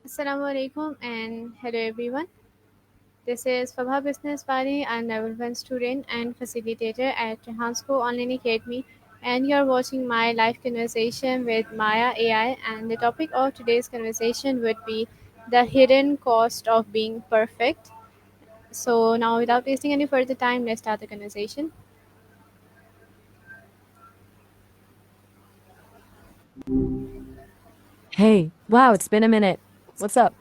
Assalamu alaikum and hello everyone. This is Fabha Business Wali. I'm level 1 student and facilitator at Rehan Online Academy, and you're watching my live conversation with Maya.ai. And the topic of today's conversation would be the hidden cost of being perfect. So now, without wasting any further time, let's start the conversation. Hey, wow, it's been a minute. What's up?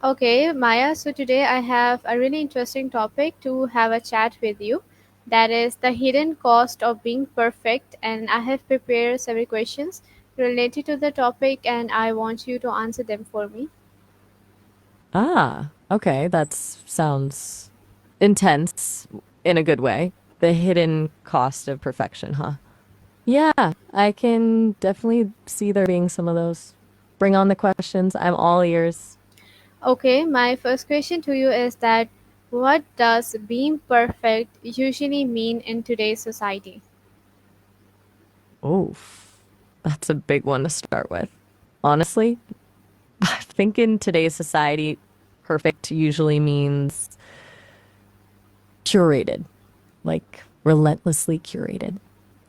Okay, Maya. So today I have a really interesting topic to have a chat with you. That is the hidden cost of being perfect. And I have prepared several questions related to the topic, and I want you to answer them for me. Okay, that sounds intense in a good way. The hidden cost of perfection, huh? Yeah, I can definitely see there being some of those. Bring on the questions. I'm all ears. Okay, my first question to you is that what does being perfect usually mean in today's society? Oof, that's a big one to start with. Honestly, I think in today's society, perfect usually means curated, like relentlessly curated.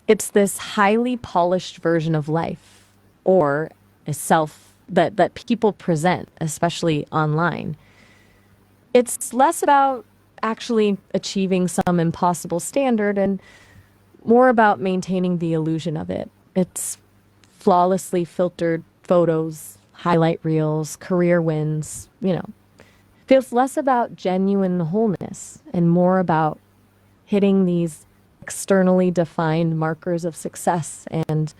It's this highly polished version of life or a self that people present, especially online. It's less about actually achieving some impossible standard and more about maintaining the illusion of it. It's flawlessly filtered photos, highlight reels, career wins, feels less about genuine wholeness and more about hitting these externally defined markers of success and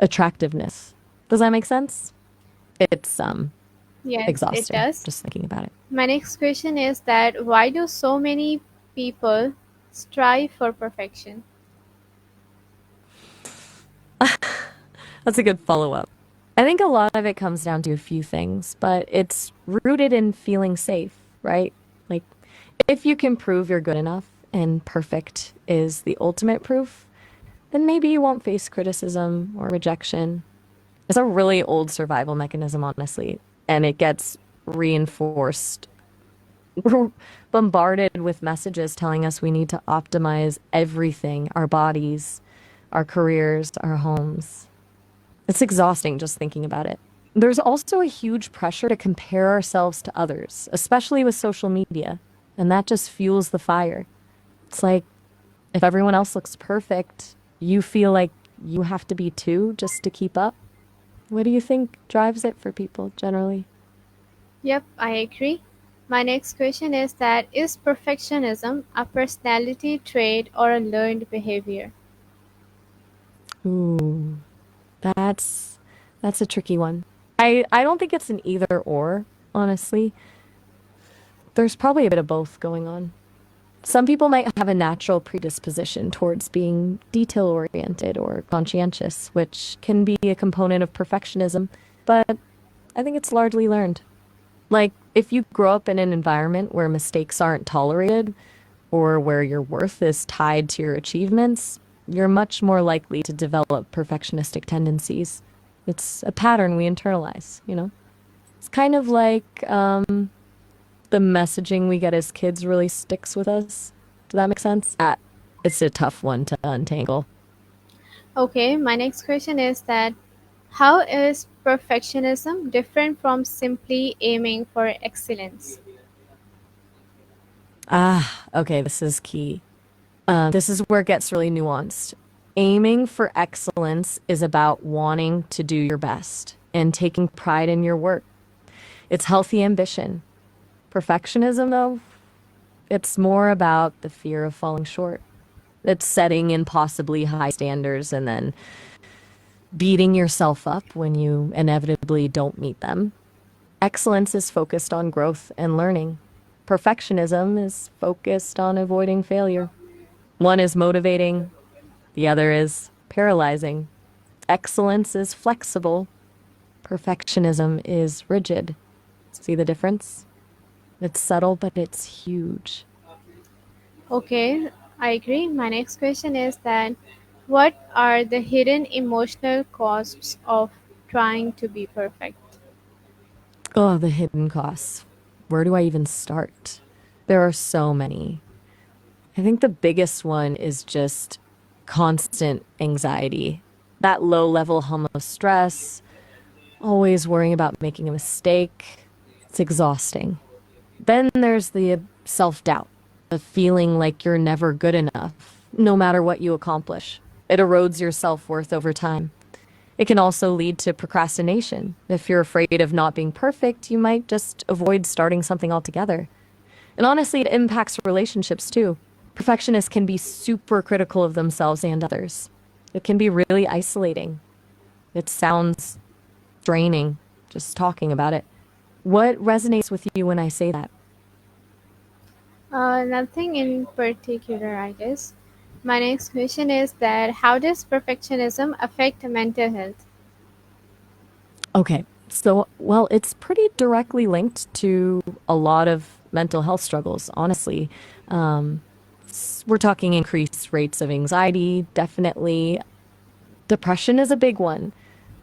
attractiveness. Does that make sense? It's Yes, it exhausting does. just thinking about it. My next question is that why do so many people strive for perfection? That's a good follow-up. I think a lot of it comes down to a few things, but it's rooted in feeling safe, right? Like if you can prove you're good enough and perfect is the ultimate proof, then maybe you won't face criticism or rejection. It's a really old survival mechanism, honestly, and it gets reinforced. We're bombarded with messages telling us we need to optimize everything, our bodies, our careers, our homes. It's exhausting just thinking about it. There's also a huge pressure to compare ourselves to others, especially with social media, and that just fuels the fire. It's like if everyone else looks perfect, you feel like you have to be too just to keep up. What do you think drives it for people generally? Yep, I agree. My next question is that is perfectionism a personality trait or a learned behavior? Ooh, that's that's a tricky one. I don't think it's an either or, honestly. There's probably a bit of both going on. Some people might have a natural predisposition towards being detail oriented or conscientious, which can be a component of perfectionism, but I think it's largely learned. Like, if you grow up in an environment where mistakes aren't tolerated or where your worth is tied to your achievements, you're much more likely to develop perfectionistic tendencies. It's a pattern we internalize. It's kind of like the messaging we get as kids really sticks with us. Does that make sense? It's a tough one to untangle. Okay, my next question is that how is perfectionism different from simply aiming for excellence? Okay, this is key. This is where it gets really nuanced. Aiming for excellence is about wanting to do your best and taking pride in your work. It's healthy ambition. Perfectionism, though, it's more about the fear of falling short. It's setting impossibly high standards and then beating yourself up when you inevitably don't meet them. Excellence is focused on growth and learning. Perfectionism is focused on avoiding failure. One is motivating, the other is paralyzing. Excellence is flexible, perfectionism is rigid. See the difference? It's subtle, but it's huge. Okay, I agree. My next question is that what are the hidden emotional costs of trying to be perfect? Oh, the hidden costs. Where do I even start? There are so many. I think the biggest one is just constant anxiety. That low level hum of stress, always worrying about making a mistake. It's exhausting. Then there's the self doubt, the feeling like you're never good enough, no matter what you accomplish. It erodes your self worth over time. It can also lead to procrastination. If you're afraid of not being perfect, you might just avoid starting something altogether. And honestly, it impacts relationships too. Perfectionists can be super critical of themselves and others. It can be really isolating. It sounds draining just talking about it. What resonates with you when I say that? Nothing in particular, I guess. My next question is that how does perfectionism affect mental health? Okay, so, well, it's pretty directly linked to a lot of mental health struggles, honestly. Um, we're talking increased rates of anxiety, definitely. Depression is a big one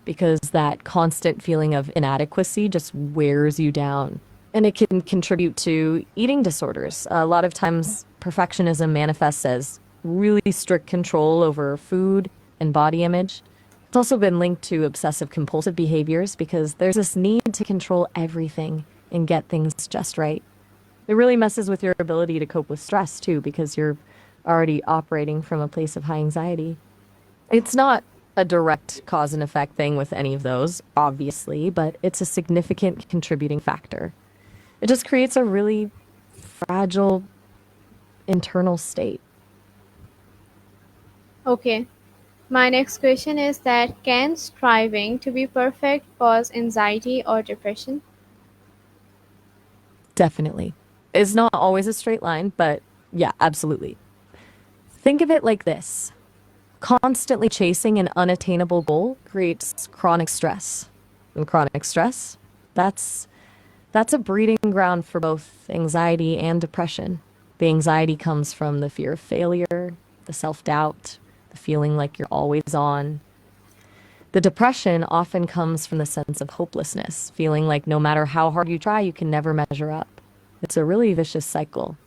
because that constant feeling of inadequacy just wears you down. And it can contribute to eating disorders. A lot of times, perfectionism manifests as really strict control over food and body image. It's also been linked to obsessive compulsive behaviors because there's this need to control everything and get things just right. It really messes with your ability to cope with stress too because you're already operating from a place of high anxiety. It's not a direct cause and effect thing with any of those, obviously, but it's a significant contributing factor. It just creates a really fragile internal state. Okay, my next question is that can striving to be perfect cause anxiety or depression? Definitely. It's not always a straight line, but yeah, absolutely. Think of it like this: constantly chasing an unattainable goal creates chronic stress. And chronic stress, that's that's a breeding ground for both anxiety and depression. The anxiety comes from the fear of failure, the self-doubt, the feeling like you're always on. The depression often comes from the sense of hopelessness, feeling like no matter how hard you try, you can never measure up. It's a really vicious cycle.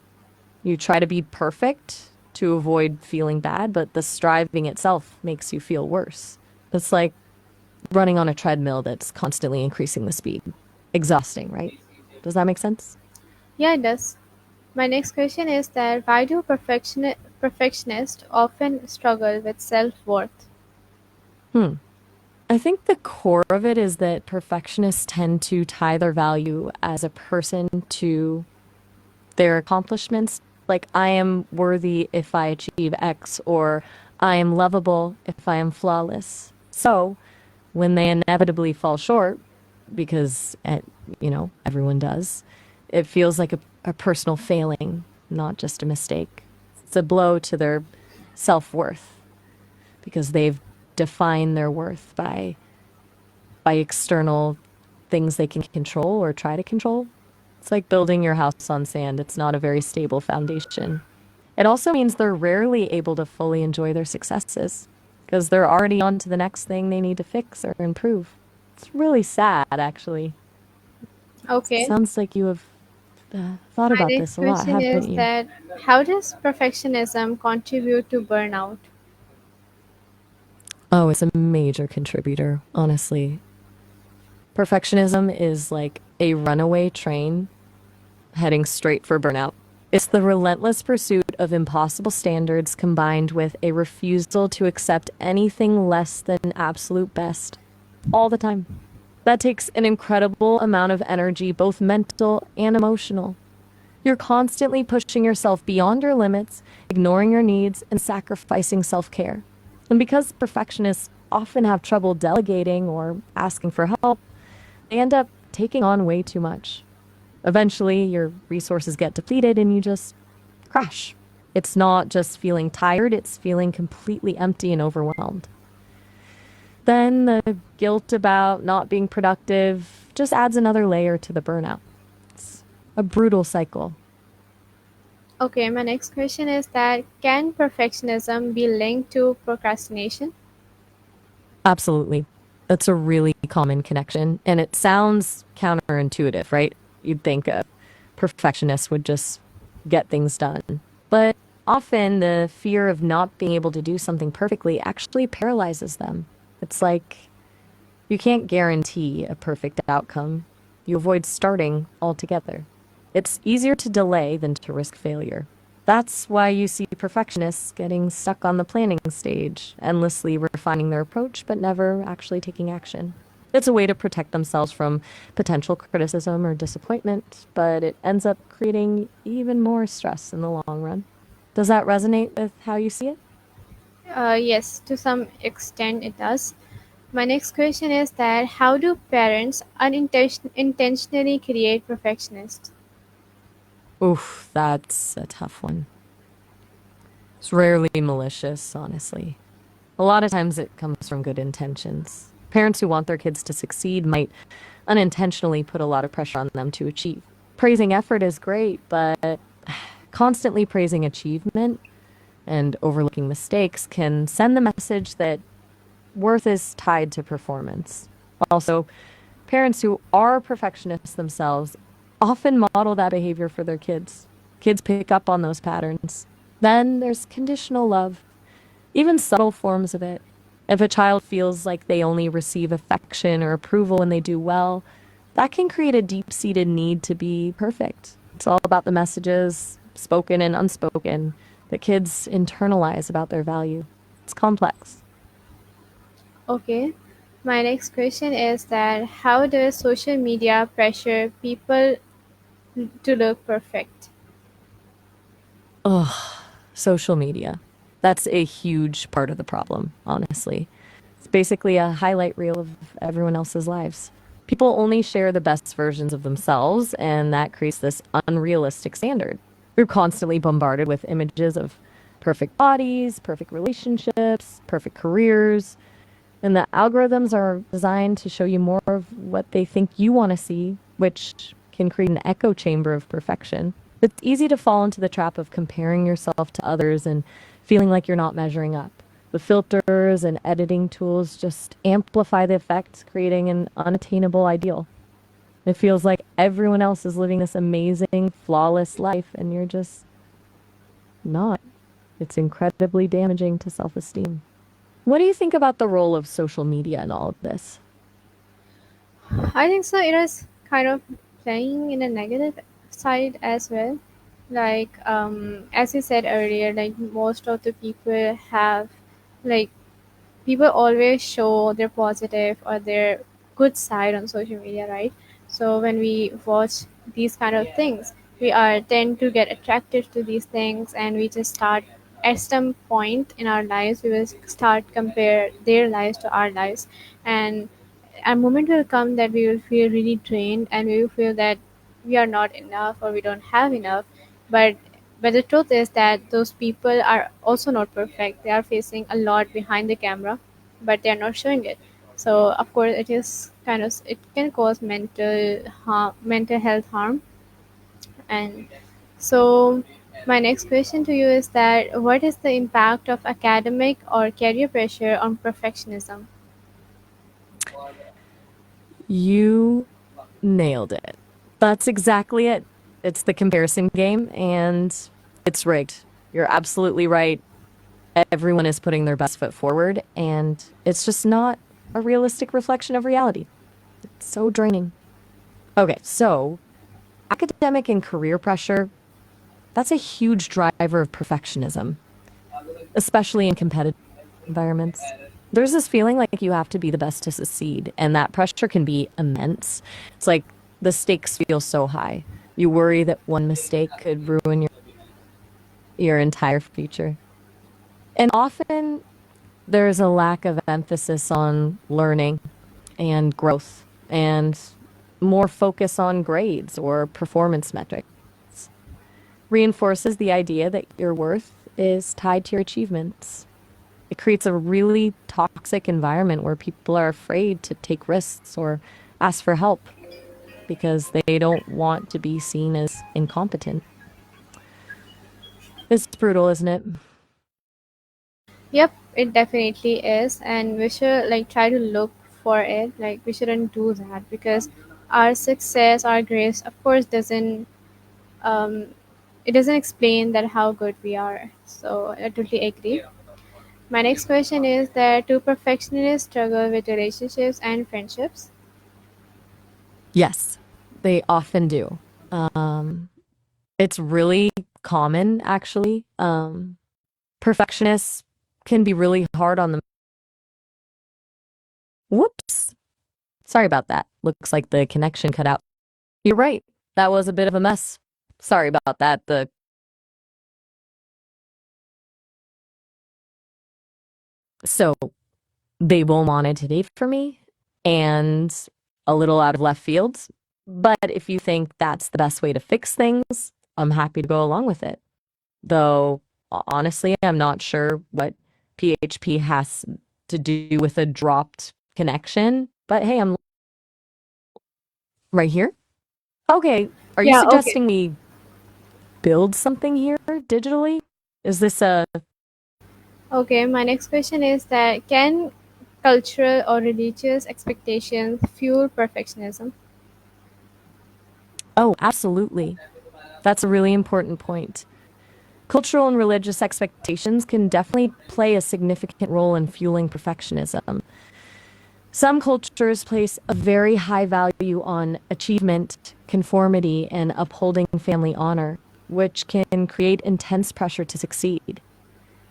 You try to be perfect to avoid feeling bad, but the striving itself makes you feel worse. It's like running on a treadmill that's constantly increasing the speed. Exhausting, right? Does that make sense? Yeah, it does. My next question is that why do perfectionists often struggle with self-worth? Hmm. I think the core of it is that perfectionists tend to tie their value as a person to their accomplishments. Like, I am worthy if I achieve X, or I am lovable if I am flawless. So, when they inevitably fall short, because, everyone does, it feels like a personal failing, not just a mistake. It's a blow to their self worth because they've defined their worth by external things they can control or try to control. It's like building your house on sand. It's not a very stable foundation. It also means they're rarely able to fully enjoy their successes because they're already on to the next thing they need to fix or improve. It's really sad, actually. Okay, Sounds like you have thought my about next this a lot, question haven't is you? that how does perfectionism contribute to burnout? Oh, it's a major contributor, honestly. Perfectionism is like a runaway train heading straight for burnout. It's the relentless pursuit of impossible standards combined with a refusal to accept anything less than absolute best all the time. That takes an incredible amount of energy, both mental and emotional. You're constantly pushing yourself beyond your limits, ignoring your needs, and sacrificing self care. And because perfectionists often have trouble delegating or asking for help, they end up taking on way too much. Eventually, your resources get depleted and you just crash. It's not just feeling tired, it's feeling completely empty and overwhelmed. Then the guilt about not being productive just adds another layer to the burnout. It's a brutal cycle. Okay, my next question is that can perfectionism be linked to procrastination? Absolutely. That's a really common connection. And it sounds counterintuitive, right? You'd think a perfectionist would just get things done. But often the fear of not being able to do something perfectly actually paralyzes them. It's like you can't guarantee a perfect outcome. You avoid starting altogether. It's easier to delay than to risk failure. That's why you see perfectionists getting stuck on the planning stage, endlessly refining their approach but never actually taking action. It's a way to protect themselves from potential criticism or disappointment, but it ends up creating even more stress in the long run. Does that resonate with how you see it? Yes, to some extent it does. My next question is that how do parents unintentionally create perfectionists? Oof, that's a tough one. It's rarely malicious, honestly. A lot of times it comes from good intentions. Parents who want their kids to succeed might unintentionally put a lot of pressure on them to achieve. Praising effort is great, but constantly praising achievement and overlooking mistakes can send the message that worth is tied to performance. Also, parents who are perfectionists themselves often model that behavior for their kids. Kids pick up on those patterns. Then there's conditional love, even subtle forms of it. If a child feels like they only receive affection or approval when they do well, that can create a deep seated need to be perfect. It's all about the messages, spoken and unspoken, that kids internalize about their value. It's complex. Okay. My next question is that how does social media pressure people to look perfect? Ugh, social media. That's a huge part of the problem, honestly. It's basically a highlight reel of everyone else's lives. People only share the best versions of themselves, and that creates this unrealistic standard. We're constantly bombarded with images of perfect bodies, perfect relationships, perfect careers, and the algorithms are designed to show you more of what they think you want to see, which can create an echo chamber of perfection. It's easy to fall into the trap of comparing yourself to others and feeling like you're not measuring up. The filters and editing tools just amplify the effect, creating an unattainable ideal. It feels like everyone else is living this amazing, flawless life, and you're just not. It's incredibly damaging to self esteem. What do you think about the role of social media in all of this? I think so. It is kind of playing in a negative side as well. Like as you said earlier, like most of the people have like people always show their positive or their good side on social media, right? So when we watch these kind of things, we are tend to get attracted to these things, and we just start at some point in our lives we will start compare their lives to our lives, and a moment will come that we will feel really drained, and we will feel that we are not enough or we don't have enough. But the truth is that those people are also not perfect. They are facing a lot behind the camera, but they are not showing it. So of course it is kind of, it can cause mental harm, mental health harm. And so my next question to you is that what is the impact of academic or career pressure on perfectionism? You nailed it. That's exactly it. It's the comparison game and it's rigged. You're absolutely right. Everyone is putting their best foot forward and it's just not a realistic reflection of reality. It's so draining. Okay, so academic and career pressure, that's a huge driver of perfectionism, especially in competitive environments. There's this feeling like you have to be the best to succeed, and that pressure can be immense. It's like the stakes feel so high. You worry that one mistake could ruin your entire future. And often there's a lack of emphasis on learning and growth and more focus on grades or performance metrics. Reinforces the idea that your worth is tied to your achievements. It creates a really toxic environment where people are afraid to take risks or ask for help because they don't want to be seen as incompetent. It's brutal, isn't it? Yep, it definitely is, and we should like try to look for it. Like we shouldn't do that because our success, our grace, of course, doesn't um, it doesn't explain that how good we are. So I totally agree. My next question is that do perfectionists struggle with relationships and friendships? Yes, they often do. Um, it's really common, actually. Perfectionists can be really hard on them. Whoops. Sorry about that. Looks like the connection cut out. You're right. That was a bit of a mess. Sorry about that. So they will wanted to date for me and a little out of left field. But if you think that's the best way to fix things, I'm happy to go along with it. Though honestly, I'm not sure what PHP has to do with a dropped connection. But hey, I'm right here. Okay, are you Yeah, okay. suggesting we build something here digitally? Is this a Okay, my next question is that can cultural or religious expectations fuel perfectionism? Oh, absolutely. That's a really important point. Cultural and religious expectations can definitely play a significant role in fueling perfectionism. Some cultures place a very high value on achievement, conformity, and upholding family honor, which can create intense pressure to succeed.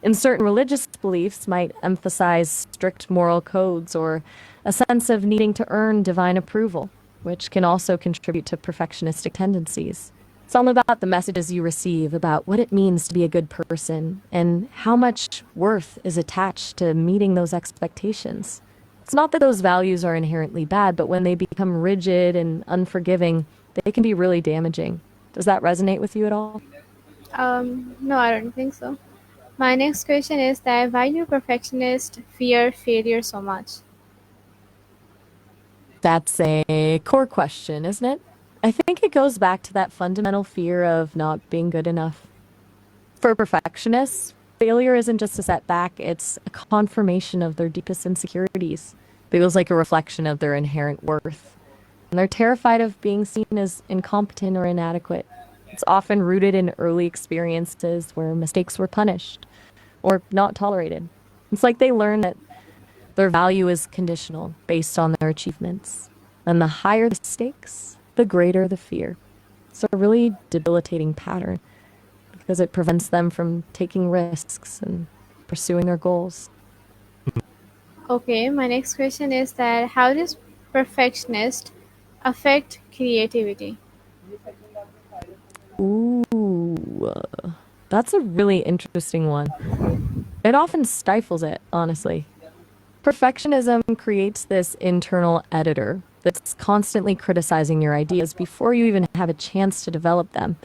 And certain religious beliefs might emphasize strict moral codes or a sense of needing to earn divine approval, which can also contribute to perfectionistic tendencies. It's all about the messages you receive about what it means to be a good person and how much worth is attached to meeting those expectations. It's not that those values are inherently bad, but when they become rigid and unforgiving, they can be really damaging. Does that resonate with you at all? No, I don't think so. My next question is that why do perfectionists fear failure so much? That's a core question, isn't it? I think it goes back to that fundamental fear of not being good enough. For perfectionists, failure isn't just a setback, it's a confirmation of their deepest insecurities. It feels like a reflection of their inherent worth. And they're terrified of being seen as incompetent or inadequate. It's often rooted in early experiences where mistakes were punished or not tolerated. It's like they learn that their value is conditional based on their achievements. And the higher the stakes, the greater the fear. It's a really debilitating pattern because it prevents them from taking risks and pursuing their goals. Okay, my next question is that how does perfectionist affect creativity? Ooh, that's a really interesting one. It often stifles it, honestly. Perfectionism creates this internal editor that's constantly criticizing your ideas before you even have a chance to develop them.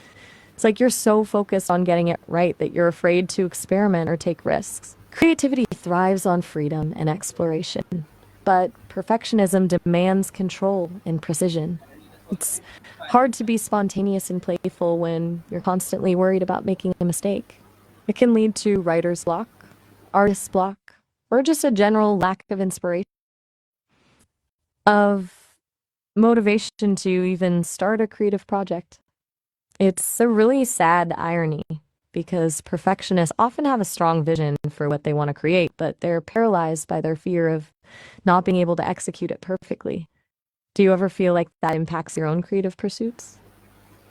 It's like you're so focused on getting it right that you're afraid to experiment or take risks. Creativity thrives on freedom and exploration, but perfectionism demands control and precision. It's hard to be spontaneous and playful when you're constantly worried about making a mistake. It can lead to writer's block, artist's block, or just a general lack of inspiration, of motivation to even start a creative project. It's a really sad irony because perfectionists often have a strong vision for what they want to create, but they're paralyzed by their fear of not being able to execute it perfectly. Do you ever feel like that impacts your own creative pursuits?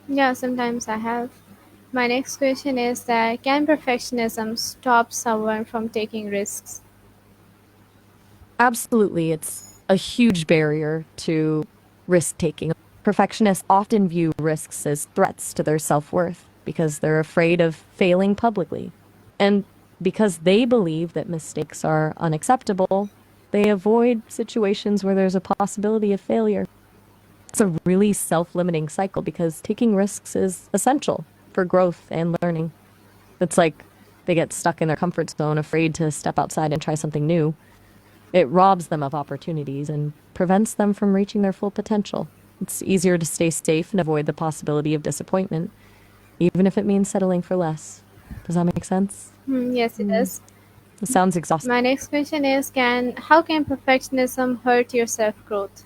Yeah, sometimes I have. My next question is that can perfectionism stop someone from taking risks? Absolutely. It's a huge barrier to risk taking. Perfectionists often view risks as threats to their self worth because they're afraid of failing publicly. And because they believe that mistakes are unacceptable, they avoid situations where there's a possibility of failure. It's a really self limiting cycle because taking risks is essential for growth and learning. It's like they get stuck in their comfort zone, afraid to step outside and try something new. It robs them of opportunities and prevents them from reaching their full potential. It's easier to stay safe and avoid the possibility of disappointment, even if it means settling for less. Does that make sense? Yes, it Mm. does. It sounds exhausting. My next question is can how can perfectionism hurt your self-growth?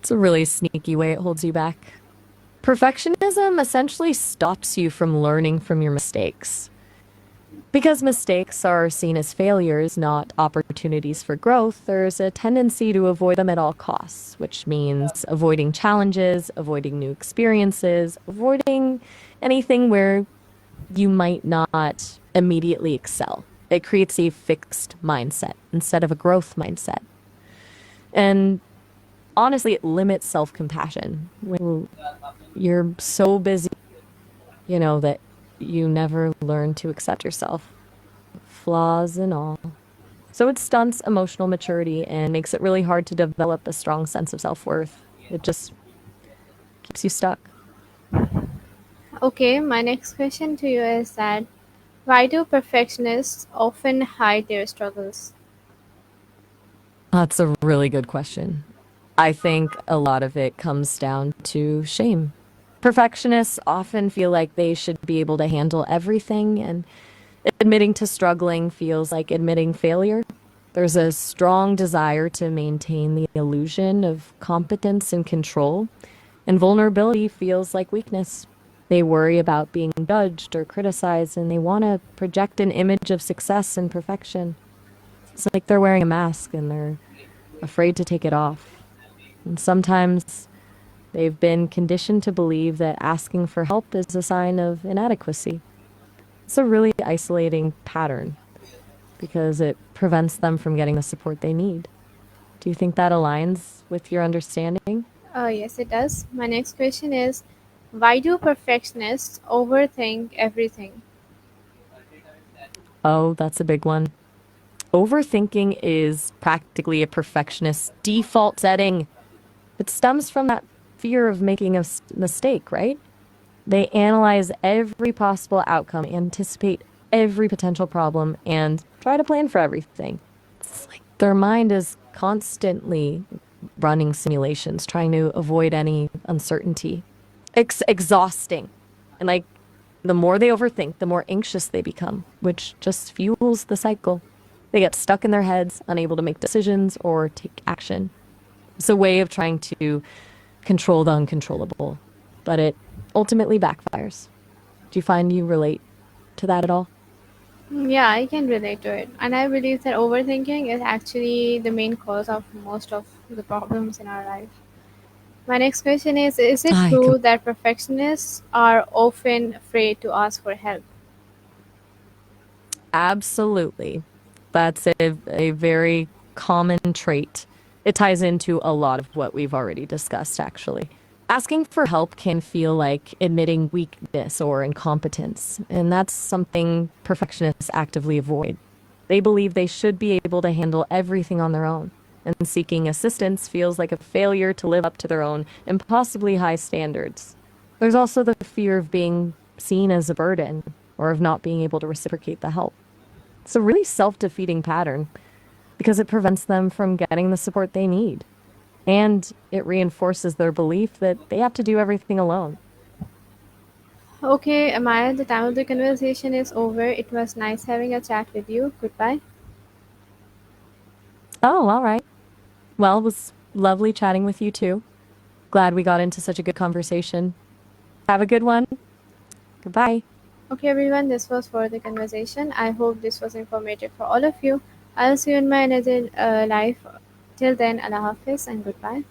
It's a really sneaky way it holds you back. Perfectionism essentially stops you from learning from your mistakes. Because mistakes are seen as failures, not opportunities for growth, there's a tendency to avoid them at all costs, which means avoiding challenges, avoiding new experiences, avoiding anything where you might not immediately excel. It creates a fixed mindset instead of a growth mindset. And honestly, it limits self compassion. When you're so busy, that you never learn to accept yourself, flaws and all. So it stunts emotional maturity and makes it really hard to develop a strong sense of self worth. It just keeps you stuck. Okay, my next question to you is that why do perfectionists often hide their struggles? That's a really good question. I think a lot of it comes down to shame. Perfectionists often feel like they should be able to handle everything, and admitting to struggling feels like admitting failure. There's a strong desire to maintain the illusion of competence and control, and vulnerability feels like weakness. They worry about being judged or criticized, and they want to project an image of success and perfection. It's like they're wearing a mask and they're afraid to take it off. And sometimes they've been conditioned to believe that asking for help is a sign of inadequacy. It's a really isolating pattern because it prevents them from getting the support they need. Do you think that aligns with your understanding? Yes, it does. My next question is why do perfectionists overthink everything? Oh, that's a big one. Overthinking is practically a perfectionist's default setting. It stems from that fear of making a mistake, right? They analyze every possible outcome, anticipate every potential problem, and try to plan for everything. It's like their mind is constantly running simulations, trying to avoid any uncertainty. It's exhausting. And like the more they overthink, the more anxious they become, which just fuels the cycle. They get stuck in their heads, unable to make decisions or take action. It's a way of trying to control the uncontrollable, but it ultimately backfires. Do you find you relate to that at all? Yeah, I can relate to it. And I believe that overthinking is actually the main cause of most of the problems in our life. My next question is it I true that perfectionists are often afraid to ask for help? Absolutely. That's a very common trait. It ties into a lot of what we've already discussed, actually. Asking for help can feel like admitting weakness or incompetence, and that's something perfectionists actively avoid. They believe they should be able to handle everything on their own, and seeking assistance feels like a failure to live up to their own impossibly high standards. There's also the fear of being seen as a burden or of not being able to reciprocate the help. It's a really self defeating pattern because it prevents them from getting the support they need. And it reinforces their belief that they have to do everything alone. Okay, Amaya, the time of the conversation is over. It was nice having a chat with you. Goodbye. Oh, all right. Well, it was lovely chatting with you too. Glad we got into such a good conversation. Have a good one. Goodbye. Okay, everyone, this was for the conversation. I hope this was informative for all of you. I'll see you in my another life. Till then, Allah Hafiz and goodbye.